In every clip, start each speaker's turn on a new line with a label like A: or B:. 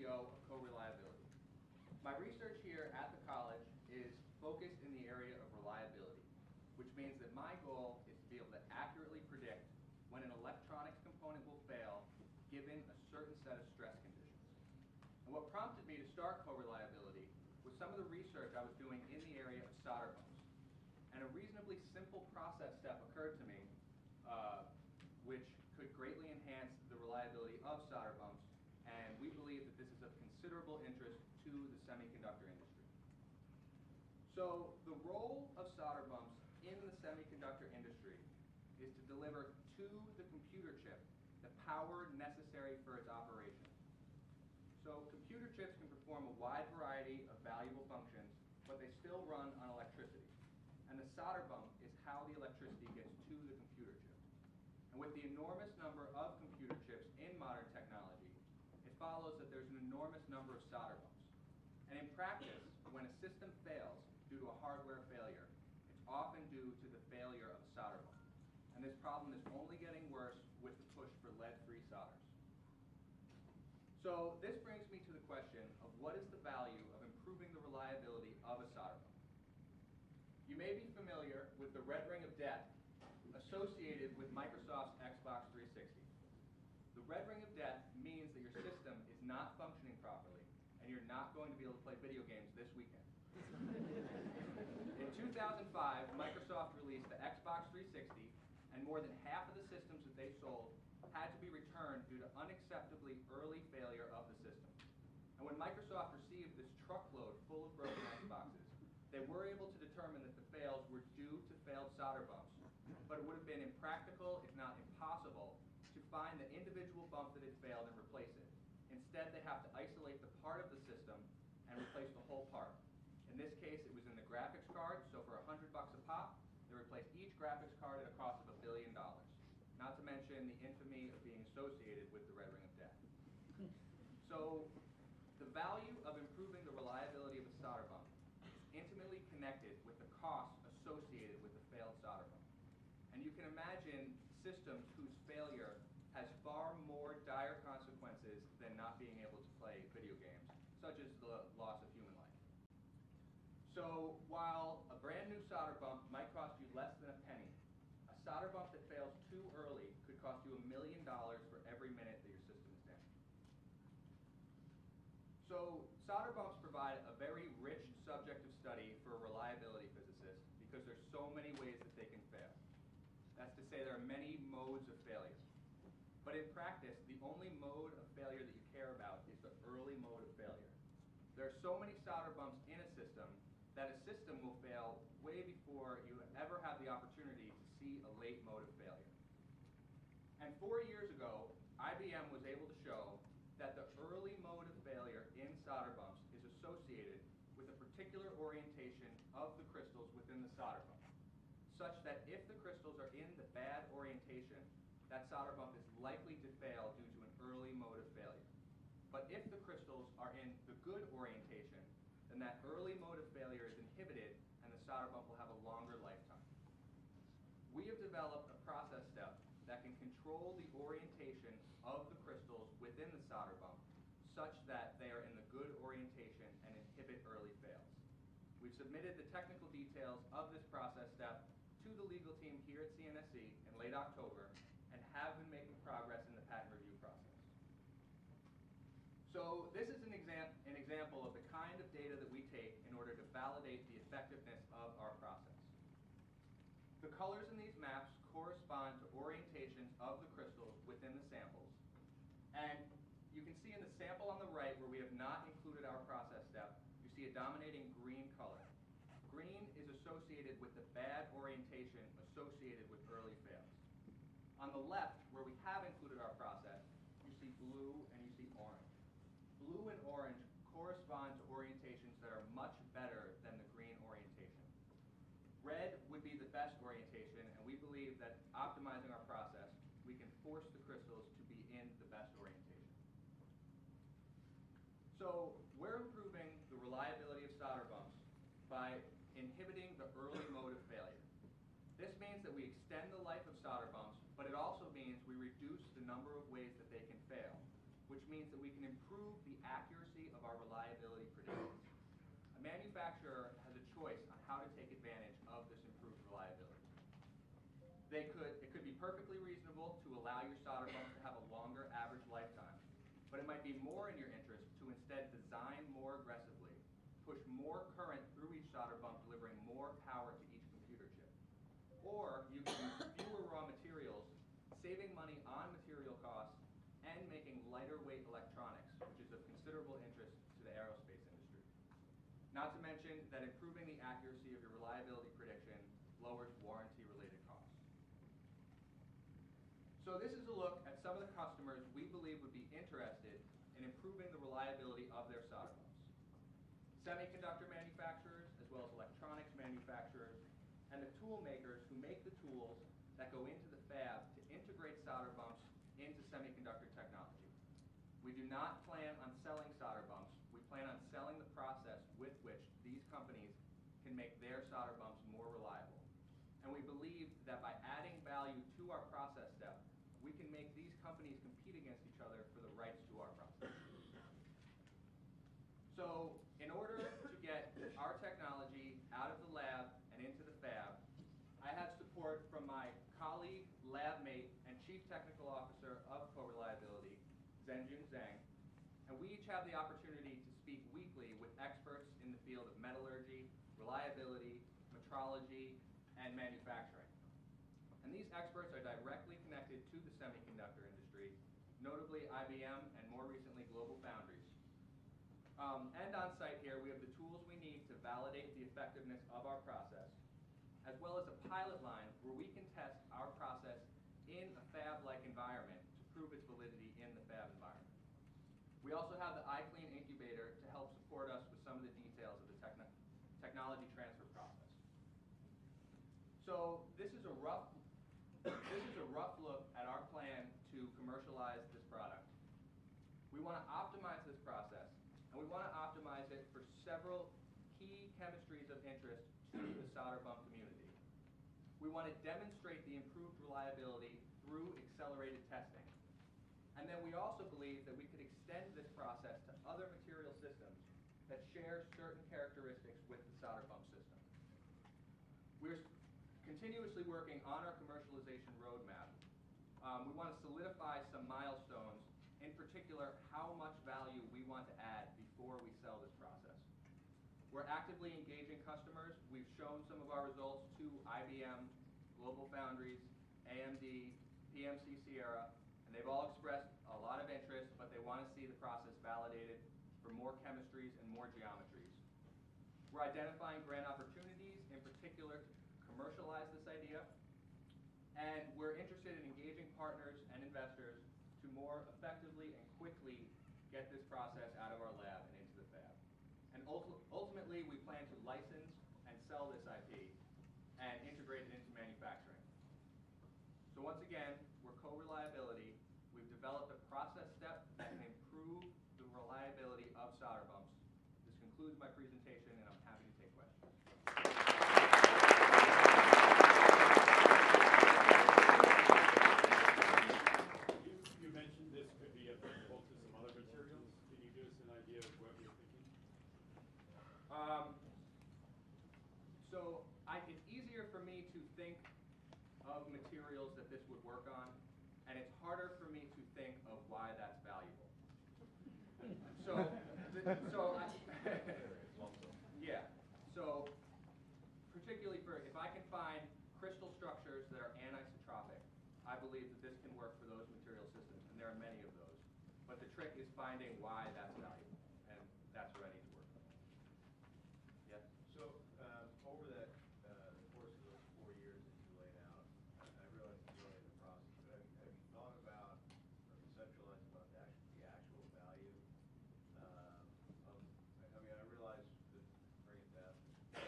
A: CEO of CoReliability. My research here at the college is focused in the area of reliability, which means that my goal is to be able to accurately predict when an electronics component will fail given a certain set of stress conditions. And what prompted me to start CoReliability was some of the research I was doing in the area of solder bumps. And a reasonably simple process step occurred to me which could greatly enhance the reliability of solder bumps, and we believe that this is of considerable interest to the semiconductor industry. So the role of solder bumps in the semiconductor industry is to deliver to the computer chip the power necessary for its operation. So computer chips can perform a wide variety of valuable functions, but they still run on electricity. And the solder bump is how the electricity gets to the computer chip. And with the enormous number of computer chips in modern technology, it follows that there's an enormous number of solder bumps. And in practice, when a system fails due to a hardware failure, it's often due to the failure of a solder bump. And this problem is only getting worse with the push for lead-free solders. So this brings me to the question of what is the value of improving the reliability of a solder bump. You may be familiar with the red ring of death associated with Microsoft's Xbox 360. The red ring of death means that your system is not functioning properly and you're not going to be able to play video games this weekend. In 2005, Microsoft released the Xbox 360, and more than half of the systems that they sold had to be returned due to unacceptably early failure of the system. And when Microsoft received this truckload full of broken Xboxes, they were able to determine that the fails were due to failed solder bumps, but it would have been impractical, if not impossible, to find the individual bump that had failed and replace it. Instead, they have to isolate the part of the system and replace the whole part. In this case, it was in the graphics card, so for $100 a pop, they replaced each graphics card at a cost of $1 billion. Not to mention the infamy of being associated with the red ring of death. So, the value of improving the reliability of a solder bump is intimately connected with the cost associated with the failed solder bump. And you can imagine systems whose failure has far more dire consequences than not being able to play video games, such as the loss of human life. So while a brand new solder bump might cost you less than a penny, a solder bump that fails too early could cost you $1 million for every minute that your system is down. So solder bumps provide a very rich subject of study for a reliability physicist because there's so many ways that they can fail. That's to say there are many modes of failure. But in practice, the only mode of failure that you care about is the early mode of failure. There are so many solder bumps in a system that a system will fail way before you ever have the opportunity to see a late mode of failure. And 4 years ago, IBM was able to show that the early mode of failure in solder bumps is associated with a particular orientation of the crystals within the solder bump, such that if the crystals are in the bad orientation, that solder bump is likely to fail due to an early mode of failure. But if the crystals are in the good orientation, then that early mode of failure is inhibited and the solder bump will have a longer lifetime. We have developed a process step that can control the orientation of the crystals within the solder bump such that they are in the good orientation and inhibit early fails. We've submitted the technical details of this process step to the legal team here at CNSC in late October and have been making progress in the patent review process. So this is an example of the kind of data that we take in order to validate the effectiveness of our process. The colors in these maps correspond to orientations of the crystals within the samples. And you can see in the sample on the right where we have not included our process step, you see a dominating green color. Green is associated with the bad orientation associated with early fails. On the left, where we have included our process, you see blue and you see orange. Blue and orange correspond to orientations that are much better than the green orientation. Red would be the best orientation, and we believe that optimizing our process, we can force the crystals to be in the best orientation. So we're improving the reliability of solder bumps by inhibiting the early mode of failure. This means that we extend the life of solder bumps, but it also means we reduce the number of ways that they can fail. which means that we can improve the accuracy of our reliability predictions. A manufacturer has a choice on how to take advantage of this improved reliability. It could be perfectly reasonable to allow your solder bumps to have a longer average lifetime, but it might be more in your interest to instead design more aggressively, push more current through each solder bump, delivering more power to each computer chip. Or you can use fewer raw materials, saving money on material costs, and making lighter weight electronics, which is of considerable interest to the aerospace industry. Not to mention that improving the accuracy of your reliability prediction lowers warranty-related costs. So this is a look at some of the customers we believe would be interested in improving the reliability of their solder bumps. Semiconductor manufacturers, as well as electronics manufacturers, and the tool makers who make the tools that go into the fab to integrate solder bumps into semiconductor technology. We do not plan on selling solder bumps. We plan on selling the process with which these companies can make their solder bumps more reliable. And we believe that by adding value to our process step, we can make these companies compete against each other for the rights to our process. So in order to get our technology out of the lab and into the fab, I have support from my colleague, lab mate, and Chief Technical Officer of CoReliability, Zhenjun Zhang. And we each have the opportunity to speak weekly with experts in the field of metallurgy, reliability, metrology, and manufacturing. And these experts are directly connected to the semiconductor industry, notably IBM and more recently Global Foundries. And on site here, we have the tools we need to validate the effectiveness of our process, as well as a pilot line where we can test our process in a fab-like environment to prove its validity in the fab environment. We also have the iClean incubator to help support us with some of the details of the technology transfer process. So this is a rough look at our plan to commercialize this product. We want to optimize this process, and we want to optimize it for several key chemistries of interest to the solder bump community. We want to demonstrate the improved reliability through accelerated testing. And then we also believe that we could extend this process to other material systems that share certain characteristics with the solder bump system. We're continuously working on our commercialization roadmap. We want to solidify some milestones, in particular how much value we want to add before we sell this process. We're actively engaging customers. We've shown some of our results to IBM, Global Foundries, AMD, PMC Sierra, and they've all expressed a lot of interest, but they want to see the process validated for more chemistries and more geometries. We're identifying grant opportunities, in particular to commercialize this idea, and we're interested in engaging partners and investors to more effectively and quickly get this process out of our lab and into the fab. And ultimately, we plan to license and sell this IP and integrate it into manufacturing. So once again, we're CoReliability. We've developed a process step that can improve the reliability of solder bumps. This concludes my presentation, and I'm happy to take questions.
B: You mentioned this could be applicable to some other materials. Can you give us an idea of what you're thinking?
A: It's easier for me to think of materials that this would work on, and it's harder for me to think of why that's valuable. Yeah. So particularly if I can find crystal structures that are anisotropic, I believe that this can work for those material systems, and there are many of those. But the trick is finding why that's valuable, and that's what I need to work on. Yeah.
C: So over the course of those 4 years that you laid out, I realize it's early in the process, but have you thought about or conceptualized about the actual value of? I mean, I realize that bring it back. To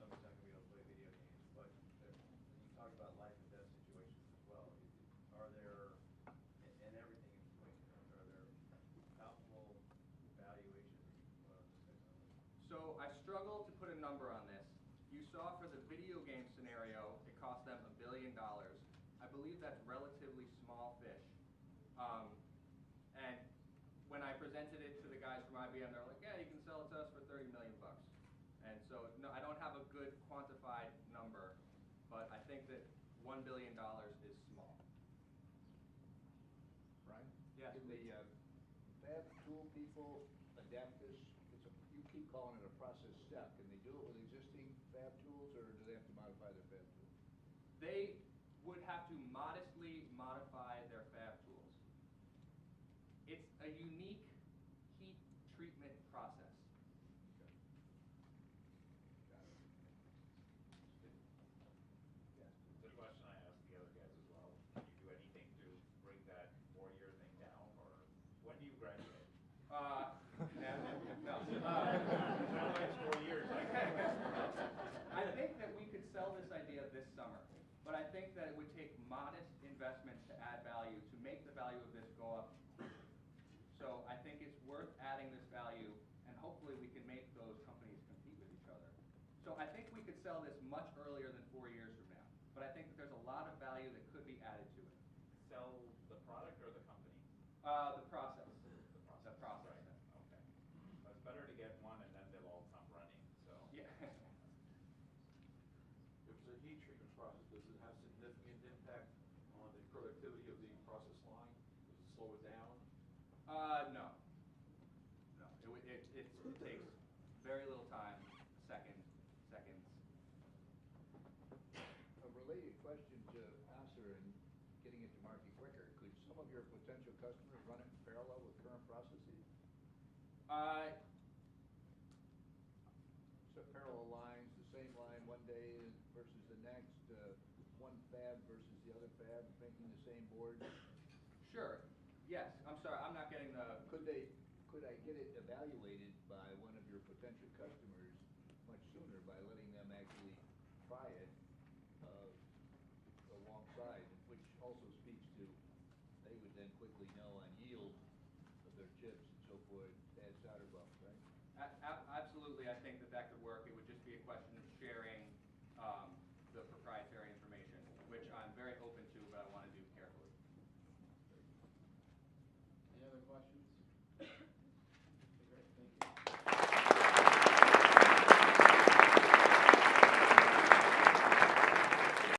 C: some extent, we don't play video games, but when you talk about life and death situations as well, are there, and everything in between, are there palpable valuations that you can put on this technology?
A: So I struggle to put a number on this. You saw for the video game scenario, it cost them $1 billion. I believe that's relatively small fish. And IBM, they're like, yeah, you can sell it to us for 30 million bucks. And so, no, I don't have a good quantified number, but I think that $1 billion is small.
D: Brian?
A: Yes,
D: Can the fab tool people adapt this? You keep calling it a process step. Can they do it with existing fab tools, or do they have to modify their fab tools?
A: They would have to modestly modify their fab tools. It's a unique heat treatment process.
D: Okay. Got it. Yes.
E: The question I asked the other guys as well, can you do anything to bring that 4-year thing down, or when do you graduate?
A: No.
E: Now it's 4 years.
A: I think that we could sell this idea this summer, but I think that it would take modest investments to add value, to make the value of this go up. So I think it's worth adding this value, and hopefully we can make those companies compete with each other. So I think we could sell this much earlier than 4 years from now, but I think that there's a lot of value that could be added to it.
E: Sell the product or the company?
A: The process.
E: The process.
A: The process.
E: Right. Okay. But it's better to get one and then they'll all come running, so.
A: Yeah.
F: If it's a heat treatment process, does it have significant impact on the productivity of the process line? Does it slow it down?
A: No. No. It takes very little time, seconds.
D: A related question to answer and getting it to market quicker. Could some of your potential customers run it in parallel with current processes? So parallel lines, the same line one day versus the next, one fab versus the other fab making the same board.
A: Sure. Yes. I'm sorry. I'm not getting the.
D: Could I get it evaluated by one of your potential customers much sooner by letting them actually try it alongside, which also speaks to they would then quickly know on yield of their chips and so forth, add solder bumps, right?
A: Absolutely, I think that could work. It would just be a question of